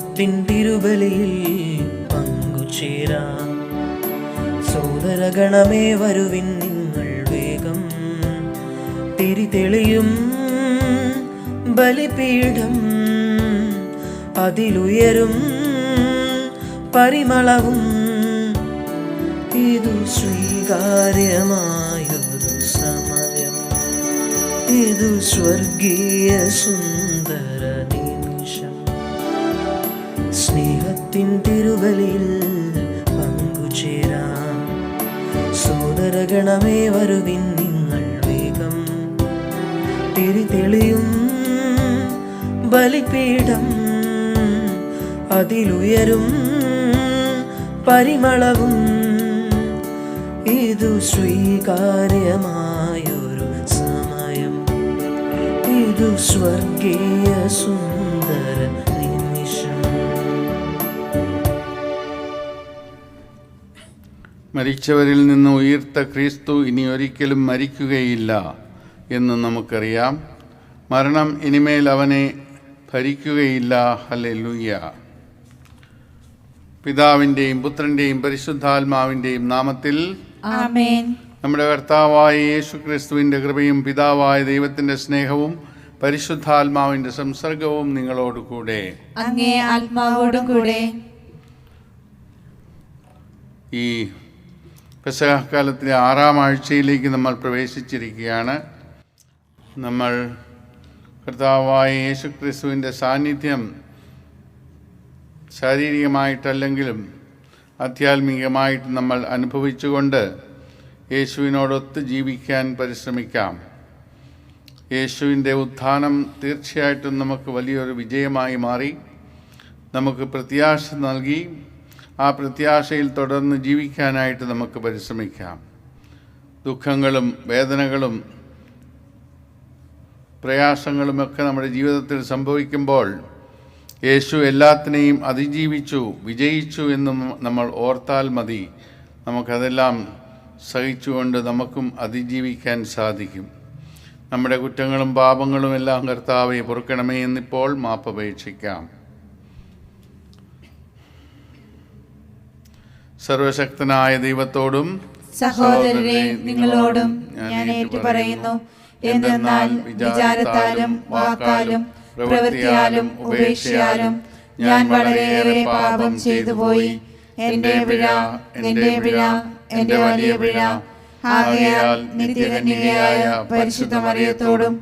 സ്നേഹത്തിൻ തിരുബലിയിൽ പങ്കുചേരാം. സോദരഗണമേ വരുവിൻ നിങ്ങൾ വേഗം, തിരിതെളിയും ബലിപീഠം, അതിലുയരും പരിമളവും. ഇതു സ്വീകാര്യമായൊരു സമയം, ഇതു സ്വർഗീയ സുന്ദര നിമിഷം. സ്നേഹത്തിൻ തിരുബലിയിൽ പങ്കുചേരാം. സോദരഗണമേ വരുവിൻ നിങ്ങൾ വേഗം, തിരിതെളിയും ബലിപീഠം, അതിലുയരും പരിമളവും. ഇതു സ്വീകാര്യമായൊരു സമയം, ഇതു സ്വർഗീയ സുന്ദര നിമിഷം. മരിച്ചവരിൽ നിന്ന് ഉയർത്ത ക്രിസ്തു ഇനി ഒരിക്കലും മരിക്കുകയില്ല എന്ന് നമുക്കറിയാം. മരണം ഇനിമേൽ അവനെ ഭരിക്കുകയില്ല. ഹല്ലേലൂയ. പിതാവിൻ്റെയും പുത്രൻ്റെയും പരിശുദ്ധാത്മാവിൻ്റെയും നാമത്തിൽ ആമേൻ. നമ്മുടെ കർത്താവായ യേശുക്രിസ്തുവിൻ്റെ കൃപയും പിതാവായ ദൈവത്തിൻ്റെ സ്നേഹവും പരിശുദ്ധാത്മാവിൻ്റെ സംസർഗവും നിങ്ങളോട് കൂടെ. അങ്ങേ ആത്മാവോടും കൂടെ. ഈ പെസഹക്കാലത്തിലെ 6-ാം ആഴ്ചയിലേക്ക് നമ്മൾ പ്രവേശിച്ചിരിക്കുകയാണ്. നമ്മൾ കർത്താവായ യേശുക്രിസ്തുവിൻ്റെ സാന്നിധ്യം ശാരീരികമായിട്ടല്ലെങ്കിലും ആധ്യാത്മികമായിട്ട് നമ്മൾ അനുഭവിച്ചുകൊണ്ട് യേശുവിനോടൊത്ത് ജീവിക്കാൻ പരിശ്രമിക്കാം. യേശുവിൻ്റെ ഉത്ഥാനം തീർച്ചയായിട്ടും നമുക്ക് വലിയൊരു വിജയമായി മാറി, നമുക്ക് പ്രത്യാശ നൽകി. ആ പ്രത്യാശയിൽ തുടർന്ന് ജീവിക്കാനായിട്ട് നമുക്ക് പരിശ്രമിക്കാം. ദുഃഖങ്ങളും വേദനകളും പ്രയാസങ്ങളുമൊക്കെ നമ്മുടെ ജീവിതത്തിൽ സംഭവിക്കുമ്പോൾ യേശു എല്ലാത്തിനെയും അതിജീവിച്ചു, വിജയിച്ചു എന്നും നമ്മൾ ഓർത്താൽ മതി. നമുക്കതെല്ലാം സഹിച്ചുകൊണ്ട് നമുക്കും അതിജീവിക്കാൻ സാധിക്കും. നമ്മുടെ കുറ്റങ്ങളും പാപങ്ങളും എല്ലാം കർത്താവെ പൊറുക്കണമേ എന്നിപ്പോൾ മാപ്പപേക്ഷിക്കാം. സർവശക്തനായ ദൈവത്തോടും സഹോദരരെ നിങ്ങളോടും ഞാൻ ഏറ്റുപറയുന്നു. എന്തെന്നാൽ വിചാരത്താലും വാക്കാലും പ്രവൃത്തിയാലും ഉപേക്ഷയാലും ഞാൻ വളരെയേറെ പാപം ചെയ്തുപോയി. എന്റെ പിഴ, എന്റെ പിഴ, എന്റെ വലിയ പിഴ. ആകയാൽ നിത്യകന്യകയായ പരിശുദ്ധ മറിയത്തോടും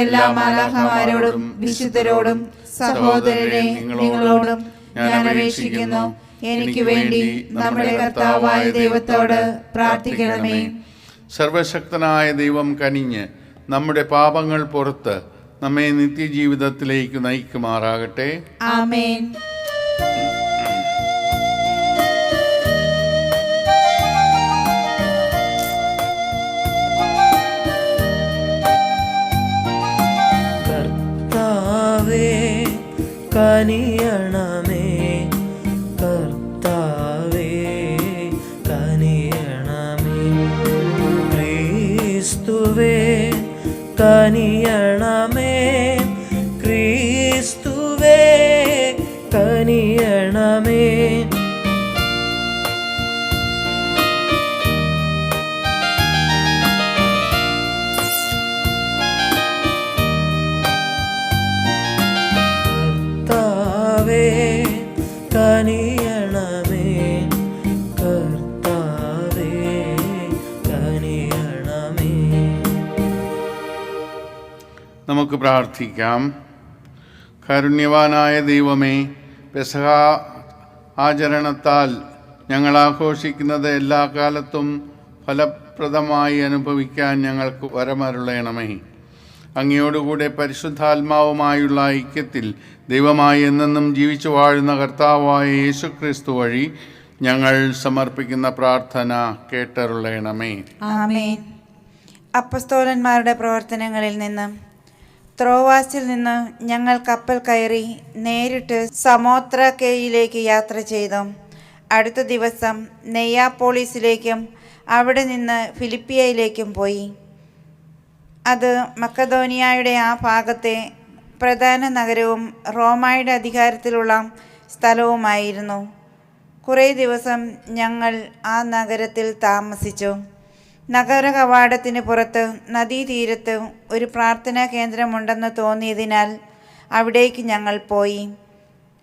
എല്ലാ മാലാഖമാരോടും വിശുദ്ധരോടും സഹോദരരെ നിങ്ങളോടും ഞാൻ അപേക്ഷിക്കുന്നു. എനിക്ക് വേണ്ടി നമ്മുടെ കർത്താവായ ദൈവത്തോട് പ്രാർത്ഥിക്കണമേ. സർവശക്തനായ ദൈവം കനിഞ്ഞ് നമ്മുടെ പാപങ്ങൾ പുറത്ത് നമ്മെ നിത്യജീവിതത്തിലേക്ക് നയിക്കുമാറാകട്ടെ. ആമേൻ. കർത്താവേ കനിയണമേ, കർത്താവേ കനിയണമേ. ക്രിസ്തുവേ കനിയണമേ, ക്രിസ്തുവേ കനിയണമേ. കർത്താവേ കനിയണമേ, കർത്താവേ കനിയണമേ. നമുക്ക് പ്രാർത്ഥിക്കാം. കാരുണ്യവാനായ ദൈവമേ, പെസഹ ആചരണത്താൽ ഞങ്ങൾ ആഘോഷിക്കുന്നത് എല്ലാ കാലത്തും ഫലപ്രദമായി അനുഭവിക്കാൻ ഞങ്ങൾക്ക് വരമരുളയണമേ. അങ്ങയോടുകൂടെ പരിശുദ്ധാത്മാവുമായുള്ള ഐക്യത്തിൽ ദൈവമായി എന്നെന്നും ജീവിച്ചു വാഴുന്ന കർത്താവായ യേശുക്രിസ്തു വഴി ഞങ്ങൾ സമർപ്പിക്കുന്ന പ്രാർത്ഥന കേട്ടരുളയണമേ. ആമേൻ. അപ്പസ്തോലന്മാരുടെ പ്രവർത്തനങ്ങളിൽ നിന്ന് ത്രോവാസിൽ നിന്ന് ഞങ്ങൾ കപ്പൽ കയറി നേരിട്ട് സമോത്രക്കയിലേക്ക് യാത്ര ചെയ്തു. അടുത്ത ദിവസം നെയ്യാപ്പോളിസിലേക്കും അവിടെ നിന്ന് ഫിലിപ്പിയയിലേക്കും പോയി. അത് മക്കദോനിയയുടെ ആ ഭാഗത്തെ പ്രധാന നഗരവും റോമായുടെ അധികാരത്തിലുള്ള സ്ഥലവുമായിരുന്നു. കുറേ ദിവസം ഞങ്ങൾ ആ നഗരത്തിൽ താമസിച്ചു. നഗര കവാടത്തിന് പുറത്ത് നദീതീരത്ത് ഒരു പ്രാർത്ഥനാ കേന്ദ്രമുണ്ടെന്ന് തോന്നിയതിനാൽ അവിടേക്ക് ഞങ്ങൾ പോയി.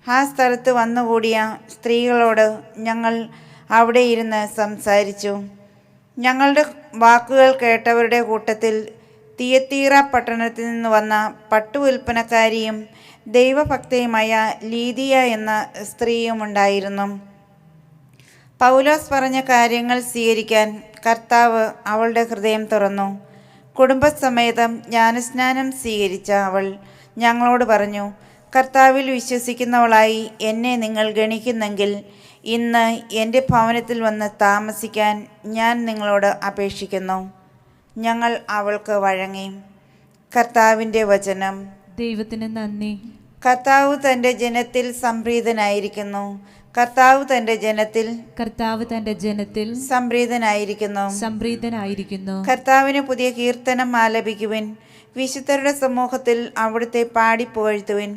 ആ സ്ഥലത്ത് വന്നുകൂടിയ സ്ത്രീകളോട് ഞങ്ങൾ അവിടെ ഇരുന്ന് സംസാരിച്ചു. ഞങ്ങളുടെ വാക്കുകൾ കേട്ടവരുടെ കൂട്ടത്തിൽ തിയത്തീറ പട്ടണത്തിൽ നിന്ന് വന്ന പട്ടു വിൽപ്പനക്കാരിയും ദൈവഭക്തയുമായ ലീദിയ എന്ന സ്ത്രീയും ഉണ്ടായിരുന്നു. പൗലോസ് പറഞ്ഞ കാര്യങ്ങൾ സ്വീകരിക്കാൻ കർത്താവ് അവളുടെ ഹൃദയം തുറന്നു. കുടുംബസമേതം ജ്ഞാനസ്നാനം സ്വീകരിച്ച അവൾ ഞങ്ങളോട് പറഞ്ഞു, കർത്താവിൽ വിശ്വസിക്കുന്നവളായി എന്നെ നിങ്ങൾ ഗണിക്കുന്നെങ്കിൽ ഇന്ന് എൻ്റെ ഭവനത്തിൽ വന്ന് താമസിക്കാൻ ഞാൻ നിങ്ങളോട് അപേക്ഷിക്കുന്നു. ഞങ്ങൾ അവൾക്ക് വഴങ്ങി. കർത്താവിൻ്റെ വചനം. ദൈവത്തിന് നന്ദി. കർത്താവ് തൻ്റെ ജനത്തിൽ സംപ്രീതനായിരിക്കുന്നു. കർത്താവ് തൻ്റെ ജനത്തിൽ സംപ്രീതനായിരിക്കുന്നു. കർത്താവിന് പുതിയ കീർത്തനം ആലപിക്കുവിൻ. വിശുദ്ധരുടെ സമൂഹത്തിൽ അവിടുത്തെ പാടിപ്പുകഴ്ത്തുവിൻ.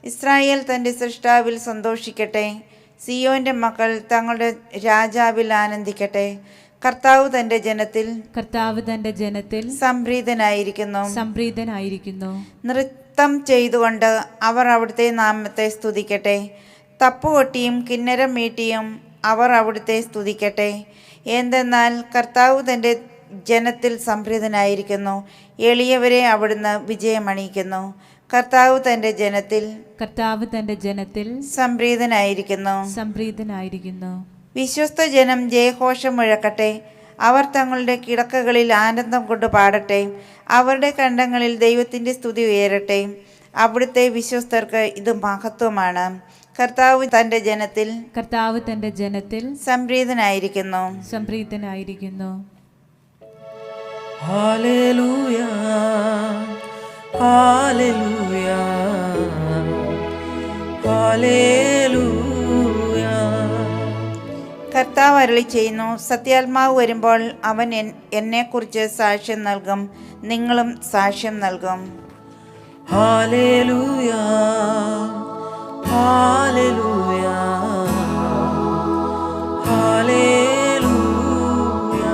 ഇസ്രായേൽ തൻ്റെ സൃഷ്ടാവിൽ സന്തോഷിക്കട്ടെ. സിയോന്റെ മക്കൾ തങ്ങളുടെ രാജാവിൽ ആനന്ദിക്കട്ടെ. കർത്താവ് തൻ്റെ ജനത്തിൽ സംപ്രീതനായിരിക്കുന്നു. നൃത്തം ചെയ്തുകൊണ്ട് അവർ അവിടുത്തെ നാമത്തെ സ്തുതിക്കട്ടെ. തപ്പുകൊട്ടിയും കിന്നരം മീട്ടിയും അവർ അവിടുത്തെ സ്തുതിക്കട്ടെ. എന്തെന്നാൽ കർത്താവ് തൻ്റെ ജനത്തിൽ സംപ്രീതനായിരിക്കുന്നു. എളിയവരെ അവിടുന്ന് വിജയമണിയിക്കുന്നു. കർത്താവ് തൻ്റെ ജനത്തിൽ സംപ്രീതനായിരിക്കുന്നു. വിശ്വസ്ത ജനം ജയഘോഷം മുഴക്കട്ടെ. അവർ തങ്ങളുടെ കിടക്കകളിൽ ആനന്ദം കൊണ്ട് പാടട്ടെ. അവരുടെ കണ്ടങ്ങളിൽ ദൈവത്തിൻ്റെ സ്തുതി ഉയരട്ടെ. അവിടുത്തെ വിശ്വസ്തർക്ക് ഇത് മഹത്വമാണ്. കർത്താവ് തൻ്റെ ജനത്തിൽ സംപ്രീതനായിരിക്കുന്നു. Hallelujah, hallelujah, hallelujah. കർത്താവ് അരുളി ചെയ്യുന്നു, സത്യാത്മാവ് വരുമ്പോൾ അവൻ എന്നെക്കുറിച്ച് സാക്ഷ്യം നൽകും. നിങ്ങളും സാക്ഷ്യം നൽകും. Hallelujah, hallelujah, hallelujah.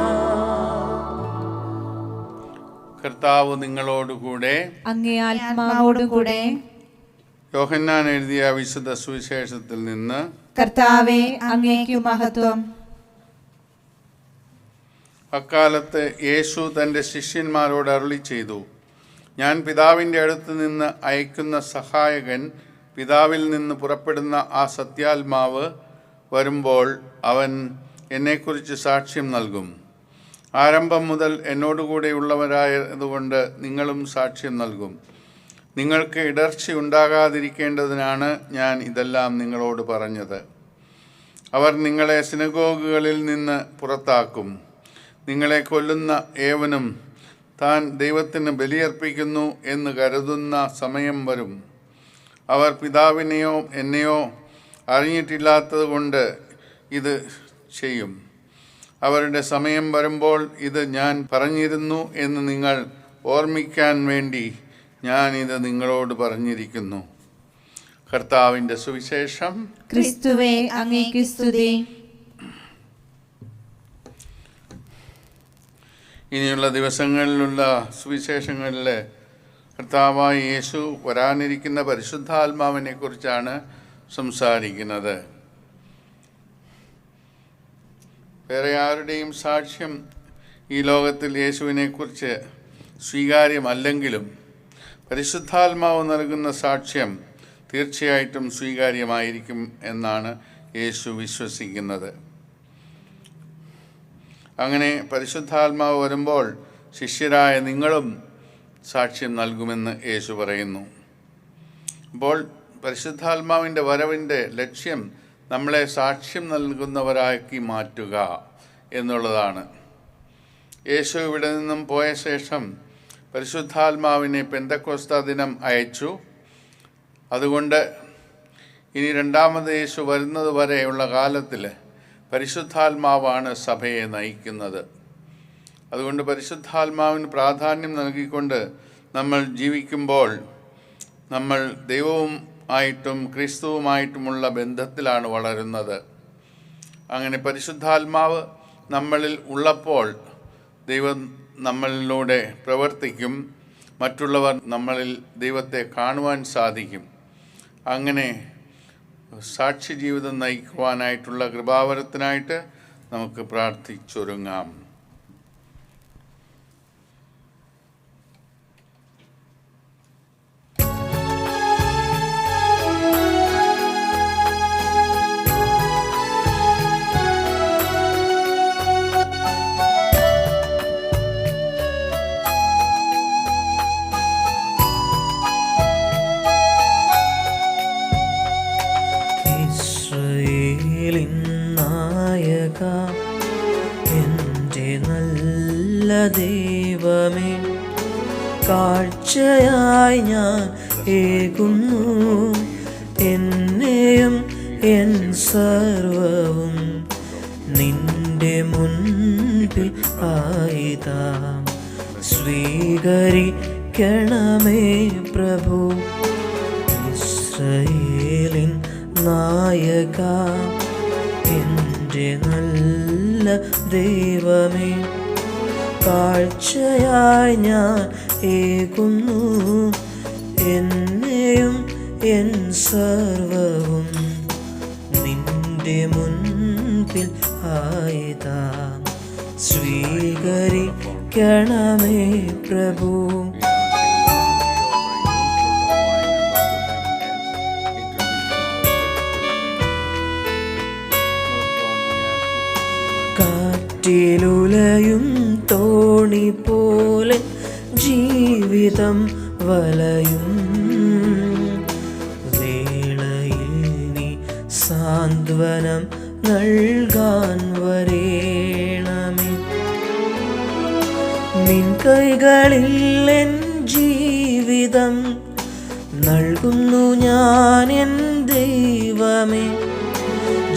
കർത്താവ് നിങ്ങളോടുകൂടെ, അങ്ങേ ആത്മാവോടുകൂടെ. യോഹന്നാൻ എഴുതിയ വിശുദ്ധ സുവിശേഷത്തിൽ നിന്ന്. കർത്താവേ, അങ്ങേക്കു മഹത്വം. അക്കാലത്ത് യേശു തൻ്റെ ശിഷ്യന്മാരോട് അരുളി ചെയ്തു, ഞാൻ പിതാവിൻ്റെ അടുത്ത് നിന്ന് അയക്കുന്ന സഹായകൻ, പിതാവിൽ നിന്ന് പുറപ്പെടുന്ന ആ സത്യാത്മാവ് വരുമ്പോൾ അവൻ എന്നെക്കുറിച്ച് സാക്ഷ്യം നൽകും. ആരംഭം മുതൽ എന്നോടുകൂടെയുള്ളവരായതുകൊണ്ട് നിങ്ങളും സാക്ഷ്യം നൽകും. നിങ്ങൾക്ക് ഇടർച്ച ഉണ്ടാകാതിരിക്കേണ്ടതിനാണ് ഞാൻ ഇതെല്ലാം നിങ്ങളോട് പറഞ്ഞത്. അവർ നിങ്ങളെ സിനഗോഗുകളിൽ നിന്ന് പുറത്താക്കും. നിങ്ങളെ കൊല്ലുന്ന ഏവനും താൻ ദൈവത്തിന് ബലിയർപ്പിക്കുന്നു എന്ന് കരുതുന്ന സമയം വരും. അവർ പിതാവിനെയോ എന്നെയോ അറിഞ്ഞിട്ടില്ലാത്തത് കൊണ്ട് ഇത് ചെയ്യും. അവരുടെ സമയം വരുമ്പോൾ ഇത് ഞാൻ പറഞ്ഞിരുന്നു എന്ന് നിങ്ങൾ ഓർമ്മിക്കാൻ വേണ്ടി ഞാൻ ഇത് നിങ്ങളോട് പറഞ്ഞിരിക്കുന്നു. കർത്താവിൻ്റെ സുവിശേഷം. ക്രിസ്തുവേ, അങ്ങേക്ക് സ്തുതി. ഇനിയുള്ള ദിവസങ്ങളിലുള്ള സുവിശേഷങ്ങളിൽ കർത്താവായ യേശു വരാനിരിക്കുന്ന പരിശുദ്ധാത്മാവിനെ കുറിച്ചാണ് സംസാരിക്കുന്നത്. വേറെ ആരുടെയും സാക്ഷ്യം ഈ ലോകത്തിൽ യേശുവിനെക്കുറിച്ച് സ്വീകാര്യമല്ലെങ്കിലും പരിശുദ്ധാത്മാവ് നൽകുന്ന സാക്ഷ്യം തീർച്ചയായിട്ടും സ്വീകാര്യമായിരിക്കും എന്നാണ് യേശു വിശ്വസിക്കുന്നത്. അങ്ങനെ പരിശുദ്ധാത്മാവ് വരുമ്പോൾ ശിഷ്യരായ നിങ്ങളും സാക്ഷ്യം നൽകുമെന്ന് യേശു പറയുന്നു. അപ്പോൾ പരിശുദ്ധാത്മാവിൻ്റെ വരവിൻ്റെ ലക്ഷ്യം നമ്മളെ സാക്ഷ്യം നൽകുന്നവരാക്കി മാറ്റുക എന്നുള്ളതാണ്. യേശു ഇവിടെ നിന്നും പോയ ശേഷം പരിശുദ്ധാത്മാവിനെ പെന്തക്കോസ്ത ദിനം അയച്ചു. അതുകൊണ്ട് ഇനി രണ്ടാമത് യേശു വരുന്നത് വരെയുള്ള കാലത്തിൽ പരിശുദ്ധാത്മാവാണ് സഭയെ നയിക്കുന്നത്. അതുകൊണ്ട് പരിശുദ്ധാത്മാവിന് പ്രാധാന്യം നൽകിക്കൊണ്ട് നമ്മൾ ജീവിക്കുമ്പോൾ നമ്മൾ ദൈവവും ആയിട്ടും ക്രിസ്തുവുമായിട്ടുമുള്ള ബന്ധത്തിലാണ് വളരുന്നത്. അങ്ങനെ പരിശുദ്ധാത്മാവ് നമ്മളിൽ ഉള്ളപ്പോൾ ദൈവം നമ്മളിലൂടെ പ്രവർത്തിക്കും. മറ്റുള്ളവർ നമ്മളിൽ ദൈവത്തെ കാണുവാൻ സാധിക്കും. അങ്ങനെ സാക്ഷി ജീവിതം നയിക്കുവാനായിട്ടുള്ള കൃപാവരത്തിനായിട്ട് നമുക്ക് പ്രാർത്ഥിച്ചൊരുങ്ങാം. ഇസ്രായേലിൻ നായക, എൻ്റെ നല്ല ദൈവമേ, കാഴ്ചയായി ഞാൻ ഏകുന്നു എന്നെയും എൻ സർവവും നിന്റെ മുൻപിൽ ആയിതാ. സ്വീകരിക്കണമേ പ്രഭു. ഇസ്രായേലിൻ നായക, എൻ്റെ നല്ല ദൈവമേ, കാഴ്ചയായി ഞാൻ ഏകുന്നു എന്നെയും എൻ സർവവും നിന്റെ മുൻപിൽ ആയിതാ. സ്വീകരിക്കണമേ പ്രഭു. കാറ്റിലുലയും തോണി പോലെ ജീവിതം വലയും വേളയിൽ നീ സാന്ത്വനം നൽകാൻ വരേണമേ. നിൻ കൈകളിൽ എൻ ജീവിതം നൽകുന്നു ഞാൻ എൻ ദൈവമേ.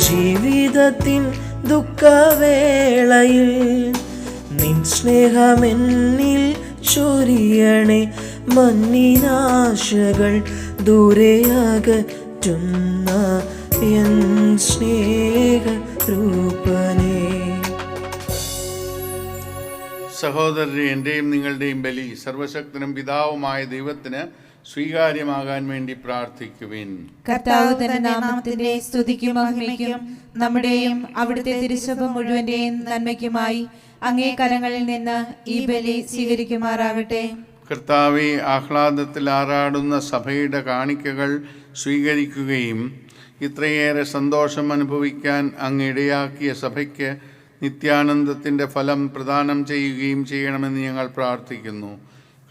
ജീവിതത്തിൻ ദുഃഖവേളയിൽ നിൻ സ്നേഹമെന്നിൽ ചൊരിയണേ. മണ്ണിനാശകൾ ദൂരെയകറ്റുന്ന എൻ സ്നേഹരൂപനേ. സഹോദരരെ, എൻ്റെയും നിങ്ങളുടെയും ബലി സർവശക്തനും പിതാവുമായ ദൈവത്തിന് സ്വീകാര്യമാകാൻ വേണ്ടി പ്രാർത്ഥിക്കുവിൻ. കർത്താവ് തന്റെ നാമത്തിന്റെ സ്തുതിക്കും മഹിമയ്ക്കും നമ്മുടെയും അവിടുത്തെ തിരുസഭ മുഴുവന്റെയും നന്മയ്ക്കുമായി അങ്ങേ കരങ്ങളിൽ നിന്ന് ഈ ബലി സ്വീകരിക്കുമാറാകട്ടെ. കർത്താവെ, ആഹ്ലാദത്തിൽ ആറാടുന്ന സഭയുടെ കാണിക്കകൾ സ്വീകരിക്കുകയും ഇത്രയേറെ സന്തോഷം അനുഭവിക്കാൻ അങ്ങ് ഇടയാക്കിയ സഭയ്ക്ക് നിത്യാനന്ദത്തിൻ്റെ ഫലം പ്രദാനം ചെയ്യുകയും ചെയ്യണമെന്ന് ഞങ്ങൾ പ്രാർത്ഥിക്കുന്നു.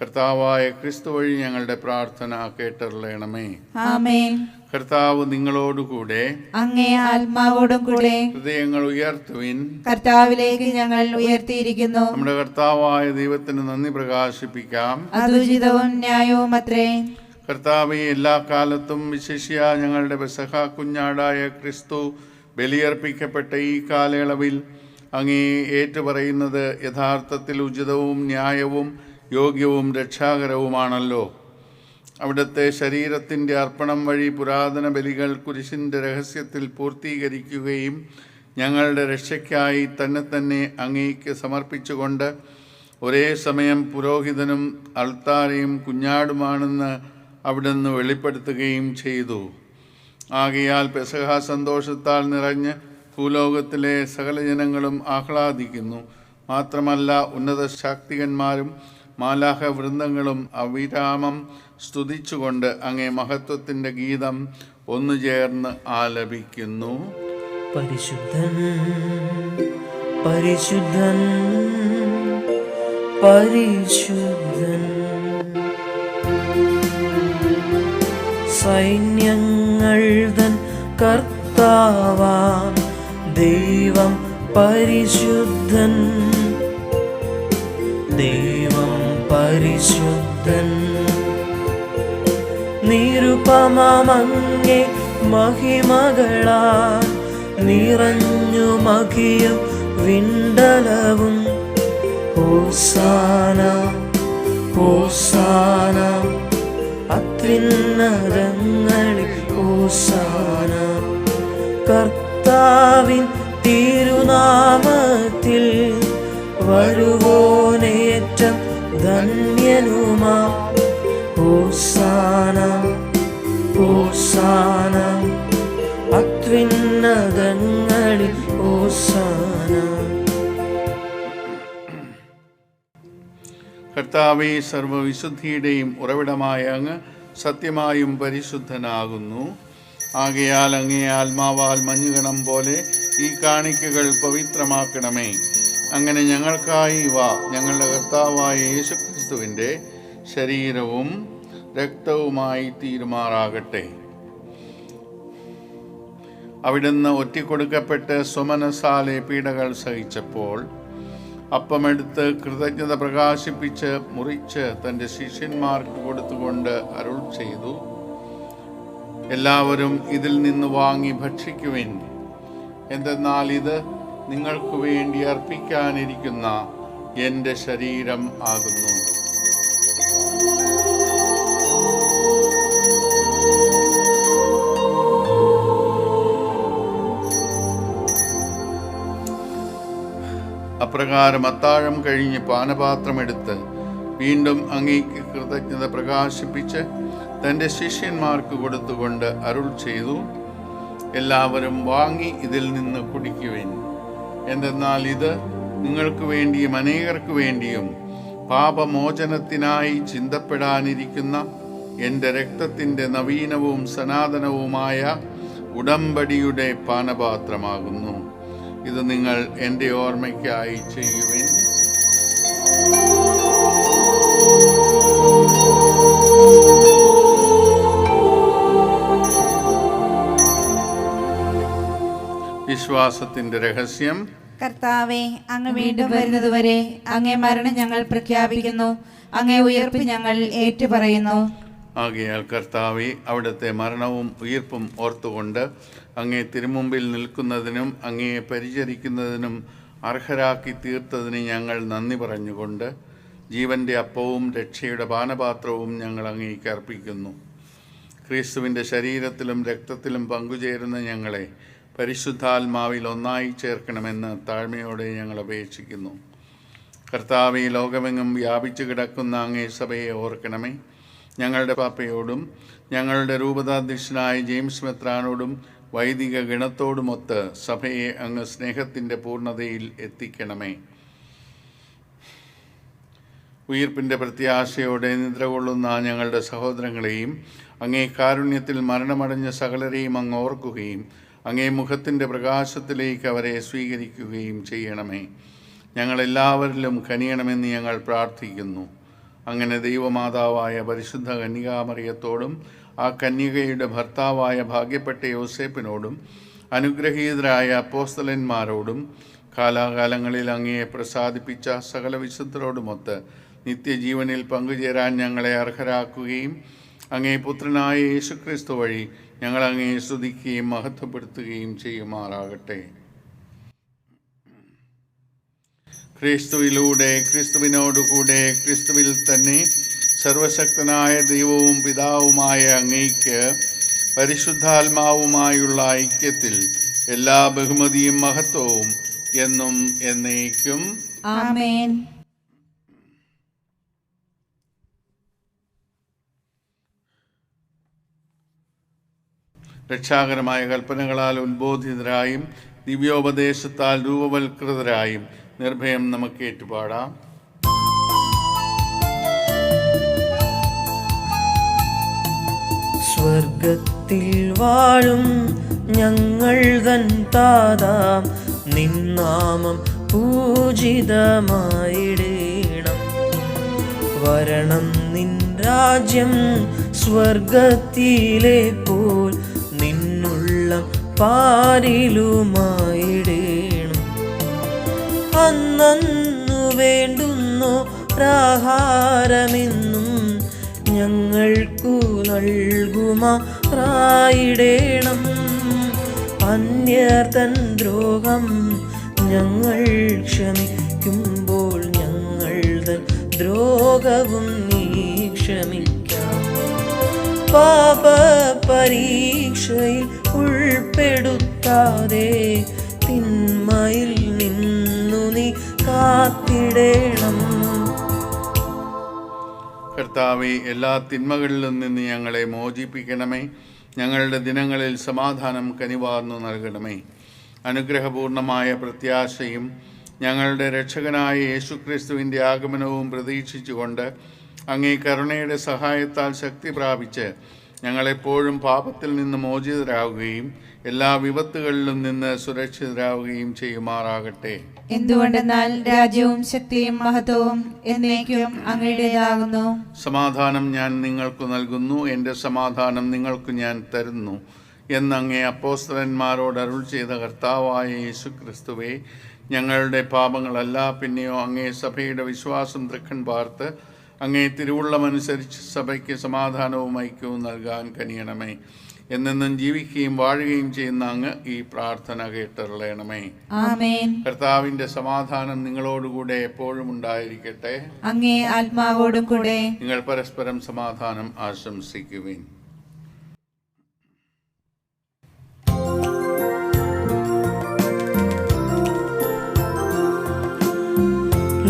കർത്താവായ ക്രിസ്തു വഴി ഞങ്ങളുടെ പ്രാർത്ഥന കേട്ടറിയണമേ. ആമേൻ. കർത്താവ് നിങ്ങളോടുകൂടെ, അങ്ങേ ആത്മാവോടും കൂടെ. ഹൃദയങ്ങൾ ഉയർത്തുവിൻ. കർത്താവിലേക്ക് ഞങ്ങൾ ഉയർത്തിയിരിക്കുന്നു. നമ്മുടെ കർത്താവായ ദൈവത്തിന് നന്ദി പ്രകാശിപ്പിക്കാം. അതുചിതവും ന്യായവും അത്രേ. കർത്താവെ, എല്ലാ കാലത്തും വിശിഷ്യ ഞങ്ങളുടെ പെസഹ കുഞ്ഞാടായ ക്രിസ്തു ബലിയർപ്പിക്കപ്പെട്ട ഈ കാലയളവിൽ അങ്ങേ ഏറ്റുപറയുന്നത് യഥാർത്ഥത്തിൽ ഉചിതവും ന്യായവും യോഗ്യവും രക്ഷാകരവുമാണല്ലോ. അവിടുത്തെ ശരീരത്തിൻ്റെ അർപ്പണം വഴി പുരാതന ബലികൾ കുരിശിൻ്റെ രഹസ്യത്തിൽ പൂർത്തീകരിക്കുകയും ഞങ്ങളുടെ രക്ഷയ്ക്കായി തന്നെ അങ്ങേക്ക് സമർപ്പിച്ചുകൊണ്ട് ഒരേ സമയം പുരോഹിതനും അൾത്താരയും കുഞ്ഞാടുമാണെന്ന് അവിടുന്ന് വെളിപ്പെടുത്തുകയും ചെയ്തു. ആകയാൽ പെസഹ സന്തോഷത്താൽ നിറഞ്ഞ് ഭൂലോകത്തിലെ സകല ജനങ്ങളും ആഹ്ലാദിക്കുന്നു. മാത്രമല്ല, ഉന്നത ശാക്തികന്മാരും മാലാഹ വൃന്ദങ്ങളും അവിരാമം സ്തുതിച്ചുകൊണ്ട് അങ്ങേ മഹത്വത്തിൻ്റെ ഗീതം ഒന്നു ചേർന്ന് ആലപിക്കുന്നു. പരിശുദ്ധൻ പരിശുദ്ധൻ പരിശുദ്ധൻ, സൈന്യങ്ങൾ തൻ കർത്താവാം ദൈവം പരിശുദ്ധൻ. ദൈവം പരിശുദ്ധൻ, നിരുപമങ്ങേ മഹിമകളാൽ നിറഞ്ഞു മഹിയും വിണ്ടലവും. ഹോസാന ഹോസാന, അത്യുന്നതങ്ങളിൽ ഹോസാന. കർത്താവിൻ തിരുനാമത്തിൽ വരുവോനേറ്റം ധന്യനുമാ. ഹോസാന ഹോസാന അത്യുന്നതങ്ങളിൽ ഹോസാന. കർത്താവേ, സർവ്വവിശുദ്ധിയുടെയും ഉറവിടമായ അങ്ങ് സത്യമായും പരിശുദ്ധനാകുന്നു. ആകയാൽ അങ്ങേ ആത്മാവാൽ മഞ്ഞുകണം പോലെ ഈ കാണിക്കകൾ പവിത്രമാക്കണമേ. അങ്ങനെ ഞങ്ങൾക്കായി ഇവ ഞങ്ങളുടെ കർത്താവായ യേശുക്രിസ്തുവിൻ്റെ ശരീരവും രക്തവുമായി തീരുമാറാകട്ടെ. അവിടുന്ന് ഒറ്റിക്കൊടുക്കപ്പെട്ട് സ്വമനസാലെ പീഡകൾ സഹിച്ചപ്പോൾ അപ്പമെടുത്ത് കൃതജ്ഞത പ്രകാശിപ്പിച്ച് മുറിച്ച് തൻ്റെ ശിഷ്യന്മാർക്ക് കൊടുത്തുകൊണ്ട് അരുൾ ചെയ്തു, എല്ലാവരും ഇതിൽ നിന്ന് വാങ്ങി ഭക്ഷിക്കുവിൻ. എന്തെന്നാൽ ഇത് നിങ്ങൾക്ക് വേണ്ടി അർപ്പിക്കാനിരിക്കുന്ന എൻ്റെ ശരീരം ആകുന്നു. അപ്രകാരം അത്താഴം കഴിഞ്ഞ് പാനപാത്രമെടുത്ത് വീണ്ടും അങ്ങേക്ക് കൃതജ്ഞത പ്രകാശിപ്പിച്ച് തൻ്റെ ശിഷ്യന്മാർക്ക് കൊടുത്തുകൊണ്ട് അരുൾ ചെയ്തു, എല്ലാവരും വാങ്ങി ഇതിൽ നിന്ന് കുടിക്കുവിൻ. എന്തെന്നാൽ ഇത് നിങ്ങൾക്ക് വേണ്ടിയും അനേകർക്ക് വേണ്ടിയും പാപമോചനത്തിനായി ചിന്തപ്പെടാനിരിക്കുന്ന എൻ്റെ രക്തത്തിൻ്റെ നവീനവും സനാതനവുമായ ഉടമ്പടിയുടെ പാനപാത്രമാകുന്നു. ഇത് നിങ്ങൾ എൻ്റെ ഓർമ്മയ്ക്കായി ചെയ്യുവിൻ. വിശ്വാസത്തിന്റെ രഹസ്യം. കർത്താവേ, അങ്ങ് വീണ്ടും വരുന്നതുവരെ അങ്ങേ മരണം ഞങ്ങൾ പ്രഖ്യാപിക്കുന്നു, അങ്ങേ ഉയർപ്പ് ഞങ്ങൾ ഏറ്റുപറയുന്നു. ആകയാൽ കർത്താവേ, അവിടുത്തെ മരണവും ഉയിർപ്പും ഓർത്തുകൊണ്ട് അങ്ങേ തിരുമുമ്പിൽ നിൽക്കുന്നതിനും അങ്ങയെ പരിചരിക്കുന്നതിനും അർഹരാക്കി തീർത്തതിന് ഞങ്ങൾ നന്ദി പറഞ്ഞുകൊണ്ട് ജീവൻ്റെ അപ്പവും രക്ഷയുടെ പാനപാത്രവും ഞങ്ങൾ അങ്ങേക്ക് അർപ്പിക്കുന്നു. ക്രിസ്തുവിൻ്റെ ശരീരത്തിലും രക്തത്തിലും പങ്കുചേരുന്ന ഞങ്ങളെ പരിശുദ്ധാത്മാവിൽ ഒന്നായി ചേർക്കണമെന്ന് താഴ്മയോടെ ഞങ്ങൾ അപേക്ഷിക്കുന്നു. കർത്താവേ, ലോകമെങ്ങും വ്യാപിച്ചു കിടക്കുന്ന അങ്ങേ സഭയെ ഓർക്കണമേ. ഞങ്ങളുടെ പാപ്പയോടും ഞങ്ങളുടെ രൂപതാധ്യക്ഷനായ ജെയിംസ് മെത്രാനോടും വൈദിക ഗണത്തോടുമൊത്ത് സഭയെ അങ്ങ് സ്നേഹത്തിൻ്റെ പൂർണ്ണതയിൽ എത്തിക്കണമേ. ഉയിർപ്പിൻ്റെ പ്രത്യാശയോടെ നിദ്രകൊള്ളുന്ന ഞങ്ങളുടെ സഹോദരങ്ങളെയും അങ്ങേ കാരുണ്യത്തിൽ മരണമടഞ്ഞ സകലരെയും അങ്ങ് ഓർക്കുകയും അങ്ങേ മുഖത്തിൻ്റെ പ്രകാശത്തിലേക്ക് അവരെ സ്വീകരിക്കുകയും ചെയ്യണമേ. ഞങ്ങളെല്ലാവരിലും കനിയണമെന്ന് ഞങ്ങൾ പ്രാർത്ഥിക്കുന്നു. അങ്ങനെ ദൈവമാതാവായ പരിശുദ്ധ കന്യകാമറിയത്തോടും ആ കന്യകയുടെ ഭർത്താവായ ഭാഗ്യപ്പെട്ട യോസേപ്പിനോടും അനുഗ്രഹീതരായ അപ്പോസ്തലന്മാരോടും കാലാകാലങ്ങളിൽ അങ്ങയെ പ്രസാദിപ്പിച്ച സകല വിശുദ്ധരോടുമൊത്ത് നിത്യജീവനിൽ പങ്കുചേരാൻ ഞങ്ങളെ അർഹരാക്കുകയും അങ്ങേ പുത്രനായ യേശുക്രിസ്തു വഴി ഞങ്ങൾ അങ്ങയെ സ്തുതിക്കുകയും മഹത്വപ്പെടുത്തുകയും ചെയ്യുമാറാകട്ടെ. ക്രിസ്തുവിലൂടെ, ക്രിസ്തുവിനോടുകൂടെ, ക്രിസ്തുവിൽ തന്നെ സർവശക്തനായ ദൈവവും പിതാവുമായ അങ്ങേക്ക് പരിശുദ്ധാത്മാവുമായുള്ള ഐക്യത്തിൽ എല്ലാ ബഹുമതിയും മഹത്വവും എന്നും എന്നേക്കും ആമേൻ. രക്ഷാകരമായ കൽപ്പനകളാൽ ഉത്ബോധിതരായും ദിവ്യോപദേശത്താൽ രൂപവൽകൃതരായും നിർഭയം നമുക്ക് ഏറ്റുപാടാം. സ്വർഗത്തിൽ വാഴും ഞങ്ങൾ തൻ താതാം, നിന്നാമം പൂജിതമായിടേണം. വരണം നിൻ രാജ്യം സ്വർഗത്തിലെ പോൽ നിന്നുള്ള പാരിലുമായിടേണം. അന്നു വേണ്ടുന്നു ആഹാരമെന്നും ഞങ്ങൾക്കു നൽകുമാറായിടേണം. അന്യർ തൻ ദ്രോഹം ഞങ്ങൾ ക്ഷമിക്കുമ്പോൾ ഞങ്ങൾ തൻ ദ്രോഹവും നീ ക്ഷമിക്കാം. പാപ പരീക്ഷയിൽ ഉൾപ്പെടുത്താതെ തിന്മയിൽ നിന്നു നീ കാത്തിടേണം. കർത്താവേ, എല്ലാ തിന്മകളിലും നിന്ന് ഞങ്ങളെ മോചിപ്പിക്കണമേ. ഞങ്ങളുടെ ദിനങ്ങളിൽ സമാധാനം കനിവാർന്നു നൽകണമേ. അനുഗ്രഹപൂർണമായ പ്രത്യാശയും ഞങ്ങളുടെ രക്ഷകനായ യേശുക്രിസ്തുവിൻ്റെ ആഗമനവും പ്രതീക്ഷിച്ചുകൊണ്ട് അങ്ങേ കരുണയുടെ സഹായത്താൽ ശക്തി പ്രാപിച്ച് ഞങ്ങളെപ്പോഴും പാപത്തിൽ നിന്ന് മോചിതരാകുകയും എല്ലാ വിപത്തുകളിലും നിന്ന് സുരക്ഷിതരാകുകയും ചെയ്യുമാറാകട്ടെ. എന്തുകൊണ്ടെന്നാൽ രാജ്യവും ശക്തിയും മഹത്വവും എന്നേക്കും അങ്ങയുടേതാകുന്നു. സമാധാനം ഞാൻ നിങ്ങൾക്ക് നൽകുന്നു, എൻ്റെ സമാധാനം നിങ്ങൾക്ക് ഞാൻ തരുന്നു എന്നങ്ങേ അപ്പോസ്തലന്മാരോട് അരുൾ ചെയ്ത കർത്താവായ യേശുക്രിസ്തുവേ, ഞങ്ങളുടെ പാപങ്ങളല്ല പിന്നെയോ അങ്ങേ സഭയുടെ വിശ്വാസം തൃക്കൺ പാർത്ത് അങ്ങേ തിരുവുള്ളമനുസരിച്ച് സഭയ്ക്ക് സമാധാനവും ഐക്യവും നൽകാൻ കനിയണമേ. എന്നെന്നും ജീവിക്കുകയും വാഴുകയും ചെയ്യുന്ന അങ്ങ് ഈ പ്രാർത്ഥന കേട്ടരുളയണമേ. ആമേൻ. കർത്താവിന്റെ സമാധാനം നിങ്ങളോടുകൂടെ എപ്പോഴും ഉണ്ടായിരിക്കട്ടെ. അങ്ങേ ആത്മാവോടും കൂടെ. നിങ്ങൾ പരസ്പരം സമാധാനം ആശംസിക്കുവിൻ.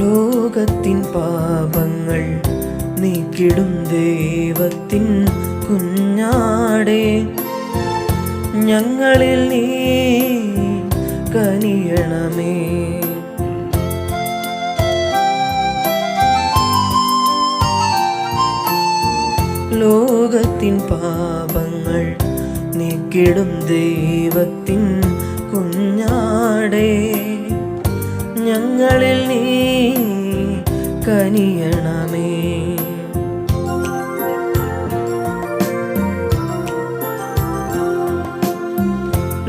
ലോകത്തിൻ പാപങ്ങൾ നീക്കിടും ദൈവത്തിൻ കുഞ്ഞാടേ, ഞങ്ങളിൽ നീ കനിയണമേ. ലോകത്തിൻ പാപങ്ങൾ നീക്കിടും ദൈവത്തിൻ കുഞ്ഞാടേ, ഞങ്ങളിൽ നീ കനിയണമേ.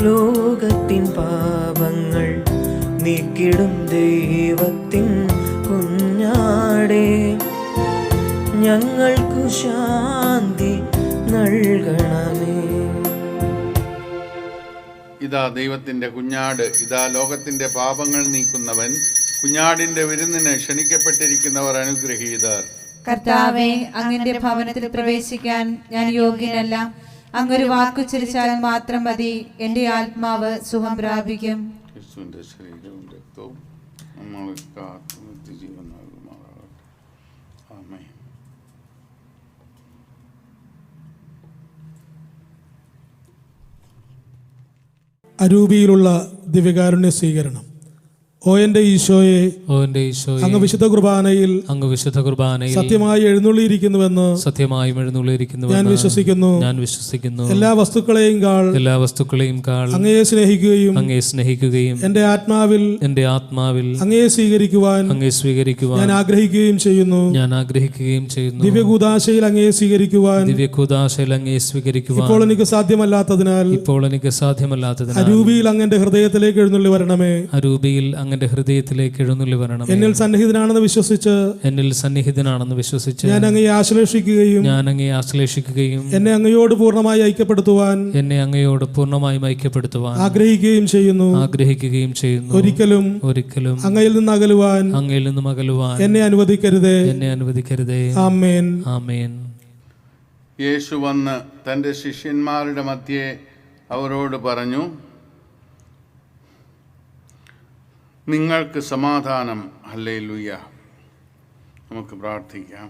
ലോകത്തിൻ പാപങ്ങൾ നീക്കിടും ദൈവത്തിൻ കുഞ്ഞാടേ, ഞങ്ങൾക്കു ശാന്തി നൽകണമേ. ഇതാ ദൈവത്തിൻ്റെ കുഞ്ഞാട്, ഇതാ ലോകത്തിൻ്റെ പാപങ്ങൾ നീക്കുന്നവൻ. കുഞ്ഞാടിൻ്റെ വിരുന്നിന് ക്ഷണിക്കപ്പെട്ടിരിക്കുന്നവർ അനുഗ്രഹീതർ. കർത്താവേ, അങ്ങന്റെ ഭവനത്തിൽ പ്രവേശിക്കാൻ ഞാൻ യോഗ്യനല്ല. അങ്ങൊരു വാക്കുച്ചരിച്ചാൽ മാത്രം മതി, എൻ്റെ ആത്മാവ് സുഖം പ്രാപിക്കും. ക്രിസ്തുവിൻ്റെ ശരീരവും രക്തവും നമ്മൾക്ക് കാത്തു നിത്യജീവൻ നൽകുമാറാകട്ടെ. ആമേൻ. അരൂപിയിലുള്ള ദിവ്യകാരുണ്യ സ്വീകരണം. ഓ എൻ്റെ ഈശോയെ, അങ്ങ് വിശുദ്ധ കുർബാനയിൽ സത്യമായി എഴുന്നള്ളിയിരിക്കുന്നുവെന്ന് ഞാൻ വിശ്വസിക്കുന്നു. എല്ലാ വസ്തുക്കളെയും കാൾ അങ്ങയെ സ്നേഹിക്കുകയും എൻ്റെ ആത്മാവിൽ അങ്ങയെ സ്വീകരിക്കുവാൻ ഞാൻ ആഗ്രഹിക്കുകയും ചെയ്യുന്നു. ദിവ്യകൂദാശയിൽ അങ്ങയെ സ്വീകരിക്കുവാൻ ഇപ്പോൾ എനിക്ക് സാധ്യമല്ലാത്തതിനാൽ അരൂപിയിൽ അങ്ങന്റെ ഹൃദയത്തിലേക്ക് എഴുന്നള്ളി വരണമേ. അങ്ങയുടെ ഹൃദയത്തിലേക്ക് എഴുന്നള്ളി വരണം. എന്നിൽ സന്നിഹിതനാണെന്ന് വിശ്വസിച്ച് ഞാൻ അങ്ങയെ ആശ്ലേഷിക്കുകയും എന്നെ അങ്ങയോട് പൂർണ്ണമായി ഐക്യപ്പെടുത്തുവാൻ ആഗ്രഹിക്കുകയും ചെയ്യുന്നു. ഒരിക്കലും അങ്ങയിൽ നിന്ന് അകലുവാൻ എന്നെ അനുവദിക്കരുതേ. ആമേൻ. ആമേൻ. യേശു വന്ന് തൻ്റെ ശിഷ്യന്മാരുടെ മധ്യേ അവരോട് പറഞ്ഞു, നിങ്ങൾക്ക് സമാധാനം. ഹല്ലേലൂയ. നമുക്ക് പ്രാർത്ഥിക്കാം.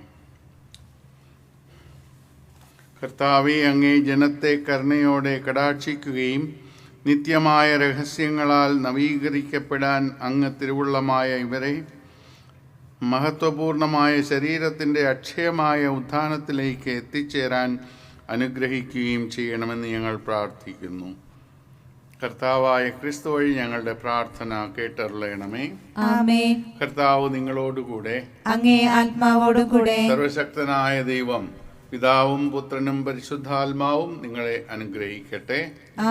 കർത്താവേ, അങ്ങേ ജനത്തെ കരുണയോടെ കടാക്ഷിക്കുകയും നിത്യമായ രഹസ്യങ്ങളാൽ നവീകരിക്കപ്പെടാൻ അങ്ങ് തിരുവുള്ളമായ ഇവരെ മഹത്വപൂർണമായ ശരീരത്തിൻ്റെ അക്ഷയമായ ഉത്ഥാനത്തിലേക്ക് എത്തിച്ചേരാൻ അനുഗ്രഹിക്കുകയും ചെയ്യണമെന്ന് ഞങ്ങൾ പ്രാർത്ഥിക്കുന്നു. കർത്താവായ ക്രിസ്തു വഴി ഞങ്ങളുടെ പ്രാർത്ഥന കേട്ടരുളയണമേ. ആമേൻ. കർത്താവ് നിങ്ങളോടുകൂടെ. അങ്ങേ ആത്മാവോടും കൂടെ. സർവശക്തനായ ദൈവം പിതാവും പുത്രനും പരിശുദ്ധാത്മാവും നിങ്ങളെ അനുഗ്രഹിക്കട്ടെ.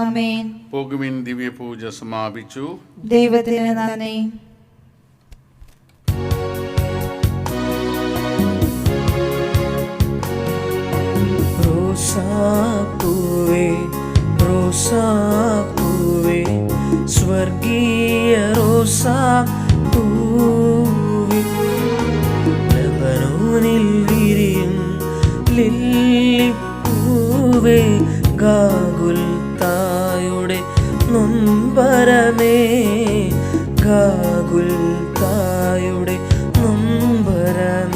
ആമേൻ. പോകുവിൻ. ദിവ്യപൂജ സമാപിച്ചു. ദൈവത്തിന് നന്ദി. റോസാപ്പൂവേ, റോസാപ്പൂവേ, സ്വർഗീയ റോസാപ്പൂവേ, ലബനോനിൽ വിരിയും ലില്ലിപ്പൂ യേശുവേ ഗാഗുൽത്തായുടെ നൊമ്പരമേ, ഗാഗുൽത്തായുടെ നൊമ്പരമേ.